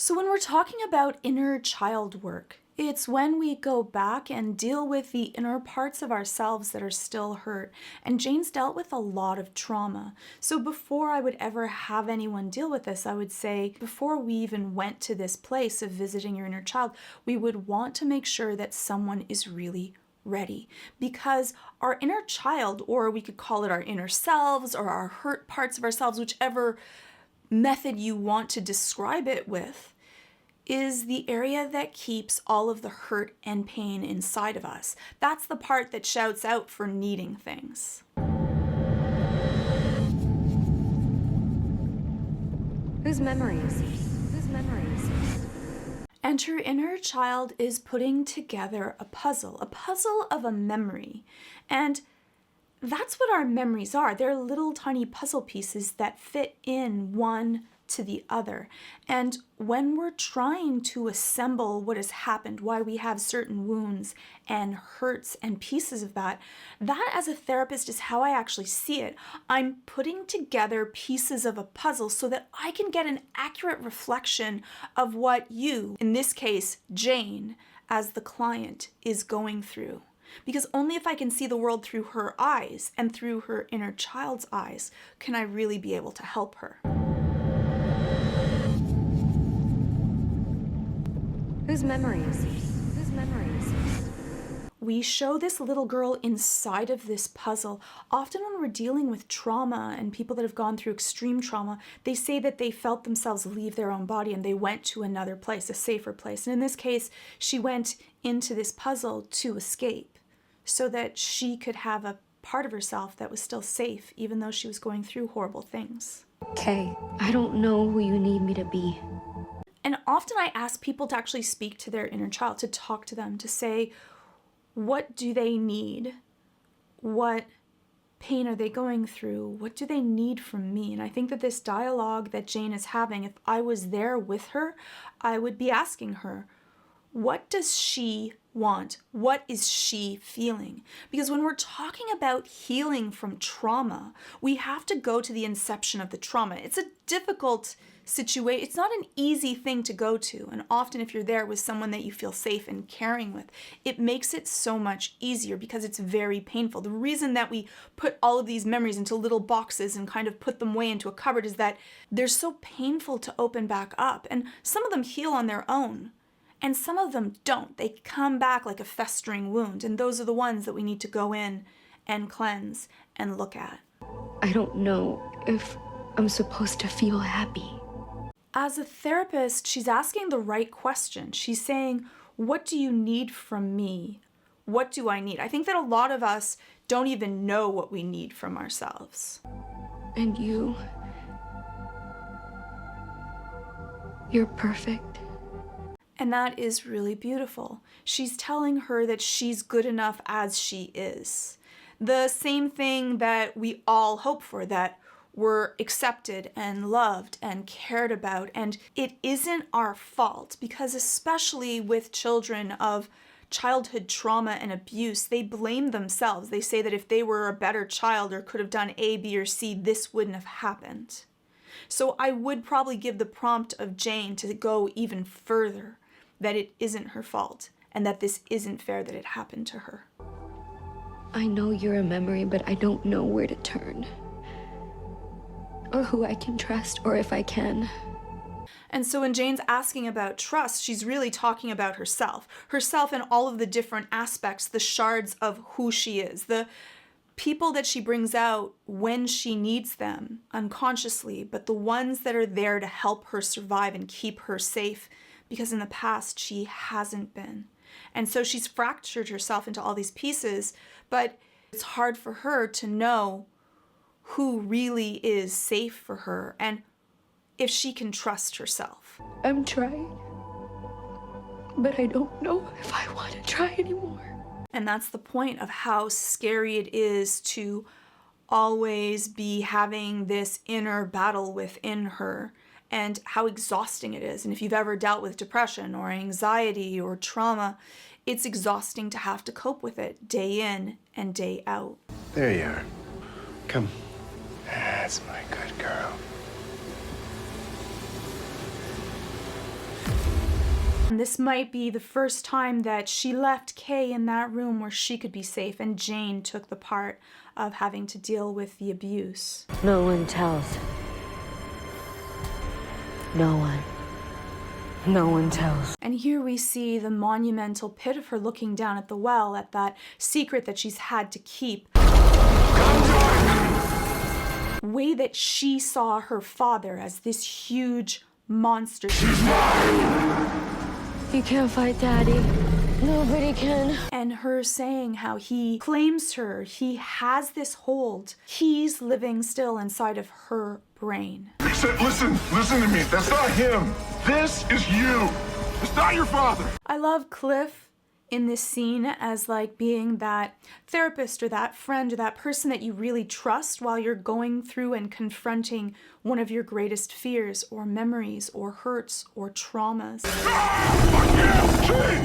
So when we're talking about inner child work, it's when we go back and deal with the inner parts of ourselves that are still hurt. And Jane's dealt with a lot of trauma. So before I would ever have anyone deal with this, I would say, before we even went to this place of visiting your inner child, we would want to make sure that someone is really ready, because our inner child, or we could call it our inner selves or our hurt parts of ourselves, whichever method you want to describe it with, is the area that keeps all of the hurt and pain inside of us. That's the part that shouts out for needing things. Whose memories? Whose memories? And your inner child is putting together a puzzle of a memory. And that's what our memories are. They're little tiny puzzle pieces that fit in one to the other. And when we're trying to assemble what has happened, why we have certain wounds and hurts and pieces of that, that as a therapist is how I actually see it. I'm putting together pieces of a puzzle so that I can get an accurate reflection of what you, in this case, Jane, as the client, is going through. Because only if I can see the world through her eyes and through her inner child's eyes can I really be able to help her. Whose memories? Whose memories? We show this little girl inside of this puzzle. Often when we're dealing with trauma and people that have gone through extreme trauma, they say that they felt themselves leave their own body and they went to another place, a safer place. And in this case, she went into this puzzle to escape so that she could have a part of herself that was still safe, even though she was going through horrible things. Kay, I don't know who you need me to be. And often I ask people to actually speak to their inner child, to talk to them, to say, what do they need? What pain are they going through? What do they need from me? And I think that this dialogue that Jane is having, if I was there with her, I would be asking her, what does she want? What is she feeling? Because when we're talking about healing from trauma, we have to go to the inception of the trauma. It's a difficult situation. It's not an easy thing to go to. And often if you're there with someone that you feel safe and caring with, it makes it so much easier because it's very painful. The reason that we put all of these memories into little boxes and kind of put them away into a cupboard is that they're so painful to open back up. And some of them heal on their own. And some of them don't. They come back like a festering wound. And those are the ones that we need to go in and cleanse and look at. I don't know if I'm supposed to feel happy. As a therapist, she's asking the right question. She's saying, what do you need from me? What do I need? I think that a lot of us don't even know what we need from ourselves. And you're perfect. And that is really beautiful. She's telling her that she's good enough as she is. The same thing that we all hope for, that we're accepted and loved and cared about. And it isn't our fault, because especially with children of childhood trauma and abuse, they blame themselves. They say that if they were a better child or could have done A, B, or C, this wouldn't have happened. So I would probably give the prompt of Jane to go even further, that it isn't her fault and that this isn't fair that it happened to her. I know you're a memory, but I don't know where to turn. Or who I can trust, or if I can. And so when Jane's asking about trust, she's really talking about herself. Herself and all of the different aspects, the shards of who she is, the people that she brings out when she needs them unconsciously, but the ones that are there to help her survive and keep her safe, because in the past she hasn't been. And so she's fractured herself into all these pieces, but it's hard for her to know who really is safe for her and if she can trust herself. I'm trying, but I don't know if I want to try anymore. And that's the point of how scary it is to always be having this inner battle within her, and how exhausting it is. And if you've ever dealt with depression or anxiety or trauma, it's exhausting to have to cope with it day in and day out. There you are. Come. That's my good girl. And this might be the first time that she left Kay in that room where she could be safe, and Jane took the part of having to deal with the abuse. No one tells. No one. No one tells. And here we see the monumental pit of her looking down at the well, at that secret that she's had to keep. Way that she saw her father as this huge monster. You can't fight Daddy. Nobody can. And her saying how he claims her, he has this hold. He's living still inside of her brain. Listen to me. That's not him. This is you. It's not your father. I love Cliff in this scene as like being that therapist or that friend or that person that you really trust while you're going through and confronting one of your greatest fears or memories or hurts or traumas.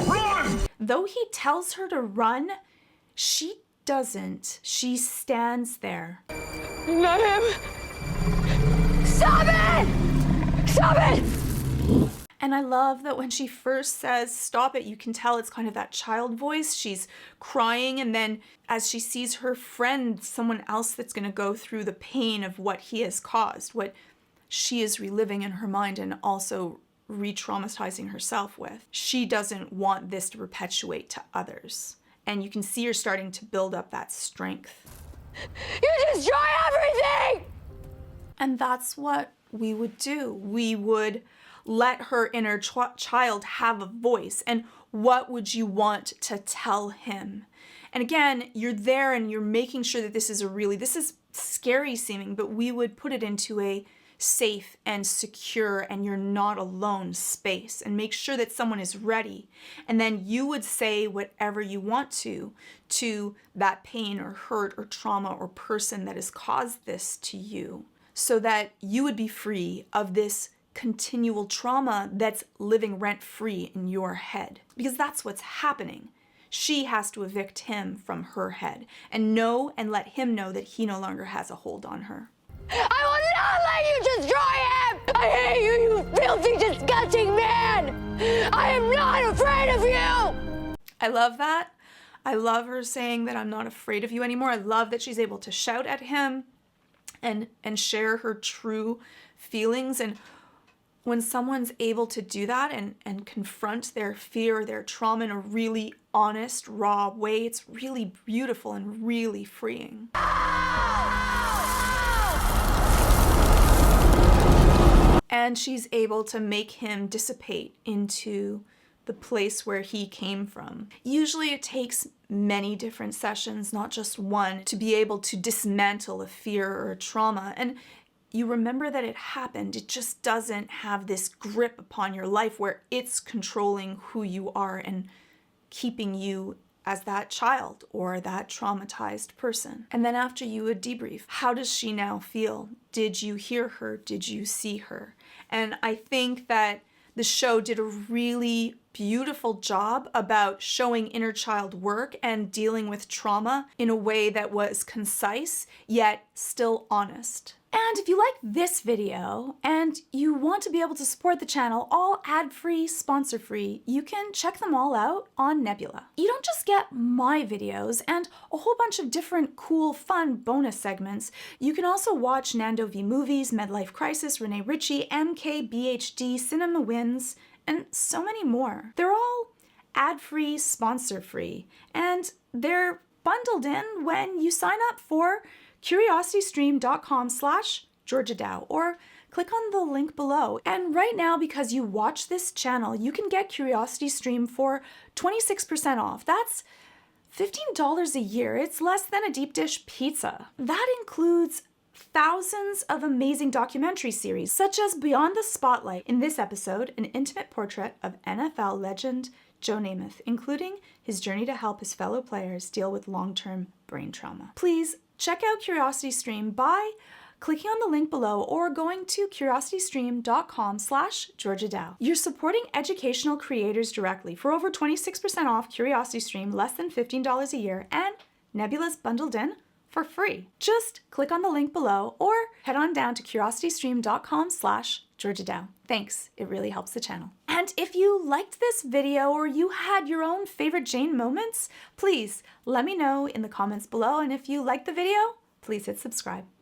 Run! Though he tells her to run, she doesn't. She stands there. Not him. Stop it! Stop it! And I love that when she first says, stop it, you can tell it's kind of that child voice. She's crying, and then as she sees her friend, someone else that's going to go through the pain of what he has caused, what she is reliving in her mind and also re-traumatizing herself with, she doesn't want this to perpetuate to others. And you can see her starting to build up that strength. You destroy everything! And that's what we would do. We would let her inner child have a voice. And what would you want to tell him? And again, you're there and you're making sure that this is scary seeming, but we would put it into a safe and secure and you're not alone space, and make sure that someone is ready. And then you would say whatever you want to that pain or hurt or trauma or person that has caused this to you, so that you would be free of this continual trauma that's living rent-free in your head. Because that's what's happening. She has to evict him from her head and let him know that he no longer has a hold on her. I will not let you destroy him! I hate you, you filthy, disgusting man! I am not afraid of you! I love that. I love her saying that I'm not afraid of you anymore. I love that she's able to shout at him and share her true feelings. And when someone's able to do that and confront their fear, their trauma in a really honest, raw way, it's really beautiful and really freeing. And she's able to make him dissipate into the place where he came from. Usually it takes many different sessions, not just one, to be able to dismantle a fear or a trauma. And you remember that it happened. It just doesn't have this grip upon your life where it's controlling who you are and keeping you as that child or that traumatized person. And then after you would debrief, how does she now feel? Did you hear her? Did you see her? And I think that the show did a really beautiful job about showing inner child work and dealing with trauma in a way that was concise, yet still honest. And if you like this video and you want to be able to support the channel, all ad-free, sponsor-free, you can check them all out on Nebula. You don't just get my videos and a whole bunch of different cool, fun bonus segments. You can also watch Nando V Movies, Midlife Crisis, Renee Ritchie, MKBHD, Cinema Wins, and so many more. They're all ad-free, sponsor-free, and they're bundled in when you sign up for curiositystream.com/Georgia Dow, or click on the link below. And right now, because you watch this channel, you can get Curiosity Stream for 26% off. That's $15 a year. It's less than a deep dish pizza. That includes thousands of amazing documentary series, such as Beyond the Spotlight. In this episode, an intimate portrait of NFL legend Joe Namath, including his journey to help his fellow players deal with long-term brain trauma. Please check out Curiosity Stream by clicking on the link below or going to curiositystream.com/Georgia Dow. You're supporting educational creators directly for over 26% off Curiosity Stream, less than $15 a year, and Nebula's bundled in for free. Just click on the link below or head on down to curiositystream.com/Georgia Dow. Thanks, it really helps the channel. And And if you liked this video or you had your own favorite Jane moments, please let me know in the comments below. And if you liked the video, please hit subscribe.